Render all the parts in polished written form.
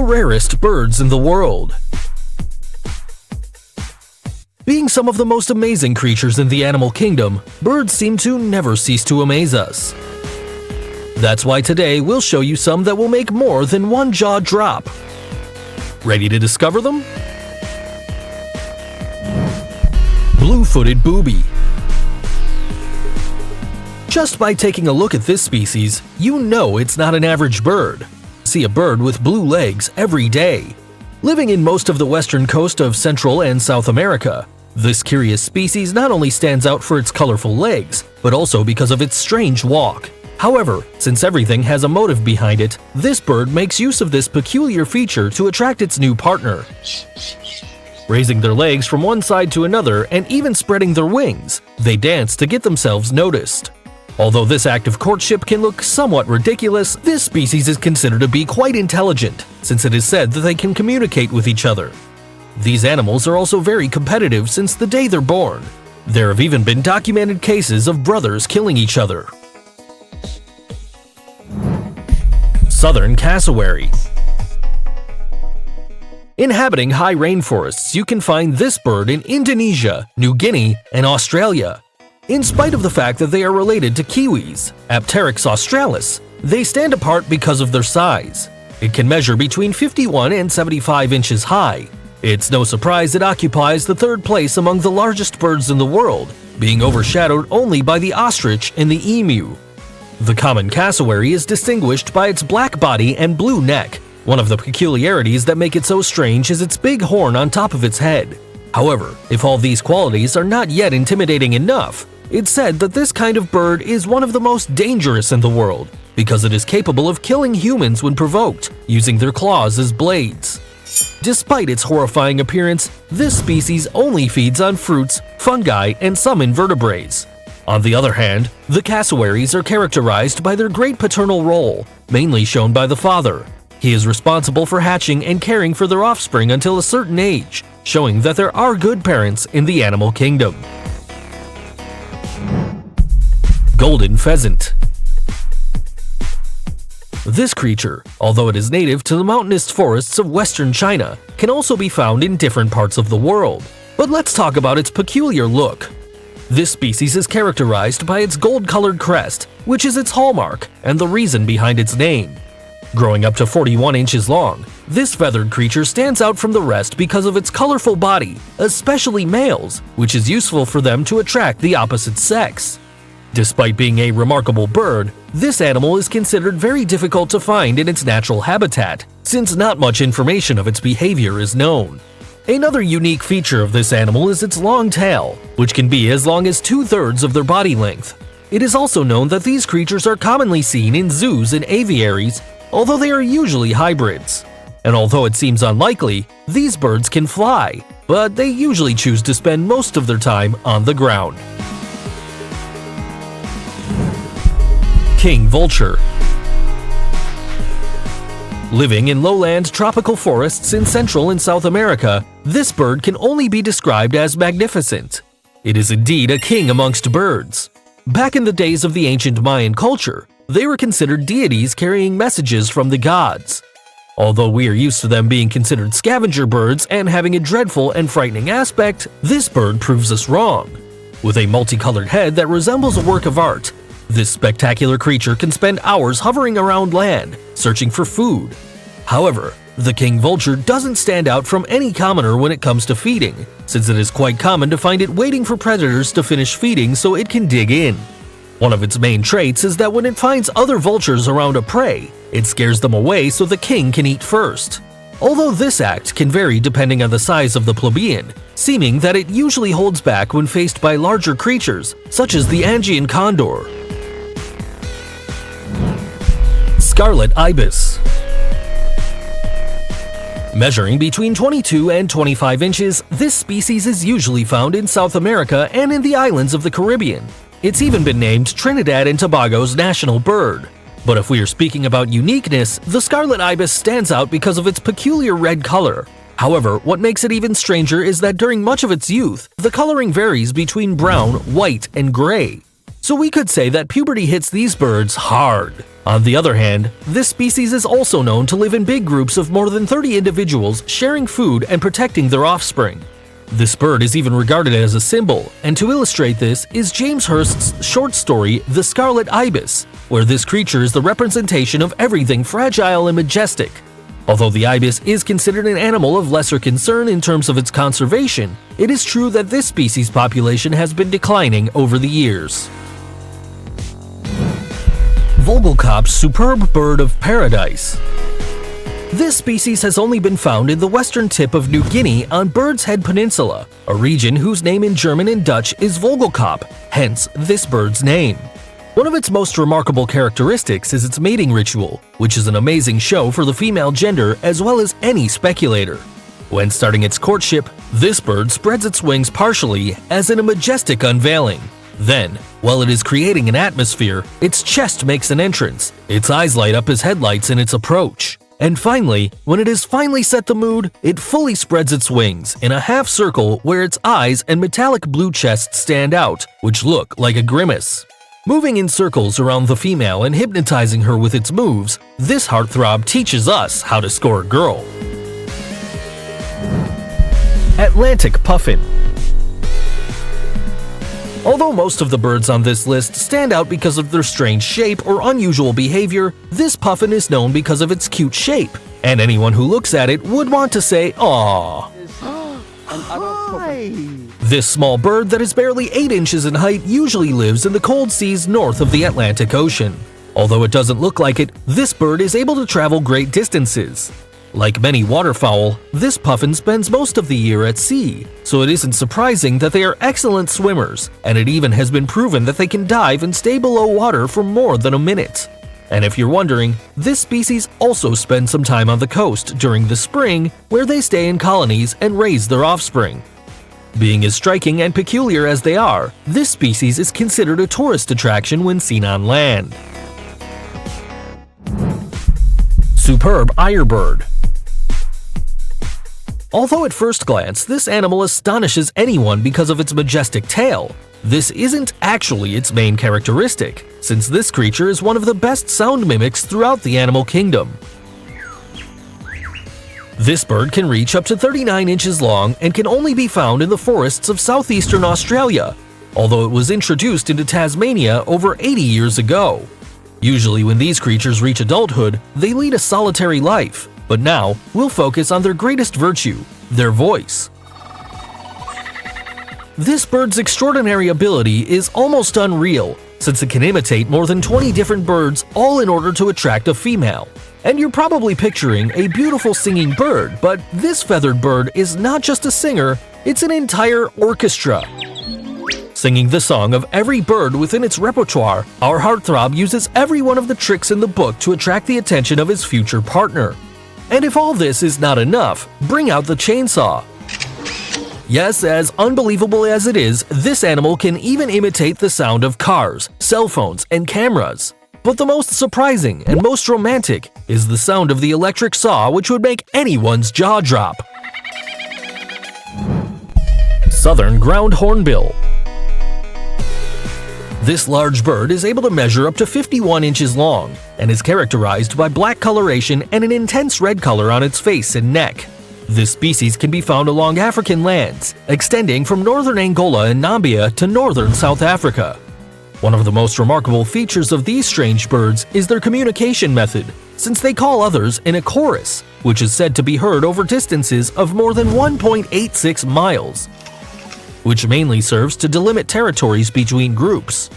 The rarest birds in the world. Being some of the most amazing creatures in the animal kingdom, birds seem to never cease to amaze us. That's why today we'll show you some that will make more than one jaw drop. Ready to discover them? Blue-footed booby. Just by taking a look at this species, you know it's not an average bird. See a bird with blue legs every day. Living in most of the western coast of Central and South America, this curious species not only stands out for its colorful legs, but also because of its strange walk. However, since everything has a motive behind it, this bird makes use of this peculiar feature to attract its new partner. Raising their legs from one side to another and even spreading their wings, they dance to get themselves noticed. Although this act of courtship can look somewhat ridiculous, this species is considered to be quite intelligent, since it is said that they can communicate with each other. These animals are also very competitive since the day they're born. There have even been documented cases of brothers killing each other. Southern cassowary. Inhabiting high rainforests, you can find this bird in Indonesia, New Guinea, and Australia. In spite of the fact that they are related to kiwis, Apteryx australis, they stand apart because of their size. It can measure between 51 and 75 inches high. It's no surprise it occupies the third place among the largest birds in the world, being overshadowed only by the ostrich and the emu. The common cassowary is distinguished by its black body and blue neck. One of the peculiarities that make it so strange is its big horn on top of its head. However, if all these qualities are not yet intimidating enough, it's said that this kind of bird is one of the most dangerous in the world because it is capable of killing humans when provoked, using their claws as blades. Despite its horrifying appearance, this species only feeds on fruits, fungi, and some invertebrates. On the other hand, the cassowaries are characterized by their great paternal role, mainly shown by the father. He is responsible for hatching and caring for their offspring until a certain age, showing that there are good parents in the animal kingdom. Golden pheasant. This creature, although it is native to the mountainous forests of western China, can also be found in different parts of the world. But let's talk about its peculiar look. This species is characterized by its gold-colored crest, which is its hallmark and the reason behind its name. Growing up to 41 inches long, this feathered creature stands out from the rest because of its colorful body, especially males, which is useful for them to attract the opposite sex. Despite being a remarkable bird, this animal is considered very difficult to find in its natural habitat, since not much information of its behavior is known. Another unique feature of this animal is its long tail, which can be as long as 2/3 of their body length. It is also known that these creatures are commonly seen in zoos and aviaries, although they are usually hybrids. And although it seems unlikely, these birds can fly, but they usually choose to spend most of their time on the ground. King vulture. Living in lowland tropical forests in Central and South America, this bird can only be described as magnificent. It is indeed a king amongst birds. Back in the days of the ancient Mayan culture, they were considered deities carrying messages from the gods. Although we are used to them being considered scavenger birds and having a dreadful and frightening aspect, this bird proves us wrong. With a multicolored head that resembles a work of art, this spectacular creature can spend hours hovering around land, searching for food. However, the king vulture doesn't stand out from any commoner when it comes to feeding, since it is quite common to find it waiting for predators to finish feeding so it can dig in. One of its main traits is that when it finds other vultures around a prey, it scares them away so the king can eat first. Although this act can vary depending on the size of the plebeian, seeming that it usually holds back when faced by larger creatures, such as the Andean condor. Scarlet ibis. Measuring between 22 and 25 inches, this species is usually found in South America and in the islands of the Caribbean. It's even been named Trinidad and Tobago's national bird. But if we are speaking about uniqueness, the scarlet ibis stands out because of its peculiar red color. However, what makes it even stranger is that during much of its youth, the coloring varies between brown, white, and gray. So we could say that puberty hits these birds hard. On the other hand, this species is also known to live in big groups of more than 30 individuals sharing food and protecting their offspring. This bird is even regarded as a symbol, and to illustrate this is James Hurst's short story The Scarlet Ibis, where this creature is the representation of everything fragile and majestic. Although the ibis is considered an animal of lesser concern in terms of its conservation, it is true that this species population has been declining over the years. Vogelkopf's superb bird of paradise. This species has only been found in the western tip of New Guinea on Bird's Head Peninsula, a region whose name in German and Dutch is Vogelkop, hence this bird's name. One of its most remarkable characteristics is its mating ritual, which is an amazing show for the female gender as well as any speculator. When starting its courtship, this bird spreads its wings partially as in a majestic unveiling. Then, while it is creating an atmosphere, its chest makes an entrance, its eyes light up as headlights in its approach. And finally, when it has finally set the mood, it fully spreads its wings in a half circle where its eyes and metallic blue chest stand out, which look like a grimace. Moving in circles around the female and hypnotizing her with its moves, this heartthrob teaches us how to score a girl. Atlantic Puffin. Although most of the birds on this list stand out because of their strange shape or unusual behavior, this puffin is known because of its cute shape, and anyone who looks at it would want to say, "Aww." Hi. This small bird that is barely 8 inches in height usually lives in the cold seas north of the Atlantic Ocean. Although it doesn't look like it, this bird is able to travel great distances. Like many waterfowl, this puffin spends most of the year at sea, so it isn't surprising that they are excellent swimmers, and it even has been proven that they can dive and stay below water for more than a minute. And if you're wondering, this species also spends some time on the coast during the spring, where they stay in colonies and raise their offspring. Being as striking and peculiar as they are, this species is considered a tourist attraction when seen on land. Superb Lyrebird. Although at first glance this animal astonishes anyone because of its majestic tail, this isn't actually its main characteristic, since this creature is one of the best sound mimics throughout the animal kingdom. This bird can reach up to 39 inches long and can only be found in the forests of southeastern Australia, although it was introduced into Tasmania over 80 years ago. Usually when these creatures reach adulthood, they lead a solitary life, but now we'll focus on their greatest virtue, their voice. This bird's extraordinary ability is almost unreal, since it can imitate more than 20 different birds all in order to attract a female. And you're probably picturing a beautiful singing bird, but this feathered bird is not just a singer, it's an entire orchestra. Singing the song of every bird within its repertoire, our heartthrob uses every one of the tricks in the book to attract the attention of his future partner. And if all this is not enough, bring out the chainsaw. Yes, as unbelievable as it is, this animal can even imitate the sound of cars, cell phones, and cameras. But the most surprising and most romantic is the sound of the electric saw, which would make anyone's jaw drop. Southern Ground Hornbill. This large bird is able to measure up to 51 inches long and is characterized by black coloration and an intense red color on its face and neck. This species can be found along African lands, extending from northern Angola and Namibia to northern South Africa. One of the most remarkable features of these strange birds is their communication method, since they call others in a chorus, which is said to be heard over distances of more than 1.86 miles, which mainly serves to delimit territories between groups.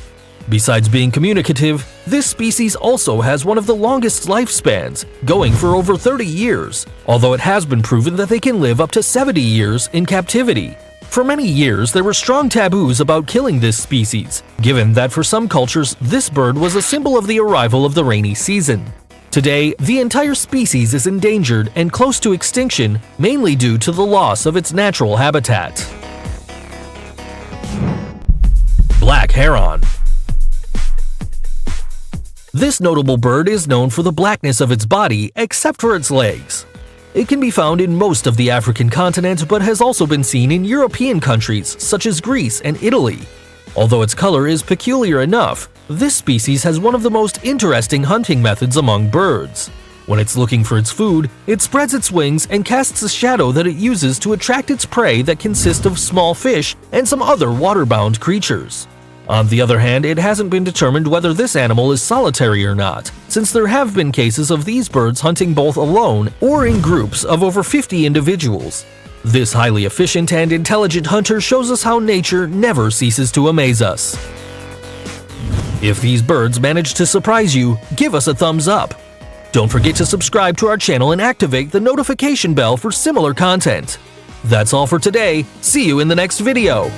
Besides being communicative, this species also has one of the longest lifespans, going for over 30 years, although it has been proven that they can live up to 70 years in captivity. For many years, there were strong taboos about killing this species, given that for some cultures, this bird was a symbol of the arrival of the rainy season. Today, the entire species is endangered and close to extinction, mainly due to the loss of its natural habitat. Black Heron. This notable bird is known for the blackness of its body except for its legs. It can be found in most of the African continent but has also been seen in European countries such as Greece and Italy. Although its color is peculiar enough, This species has one of the most interesting hunting methods among birds. When it's looking for its food, it spreads its wings and casts a shadow that it uses to attract its prey that consist of small fish and some other water-bound creatures. On the other hand, it hasn't been determined whether this animal is solitary or not, since there have been cases of these birds hunting both alone or in groups of over 50 individuals. This highly efficient and intelligent hunter shows us how nature never ceases to amaze us. If these birds manage to surprise you, give us a thumbs up. Don't forget to subscribe to our channel and activate the notification bell for similar content. That's all for today. See you in the next video.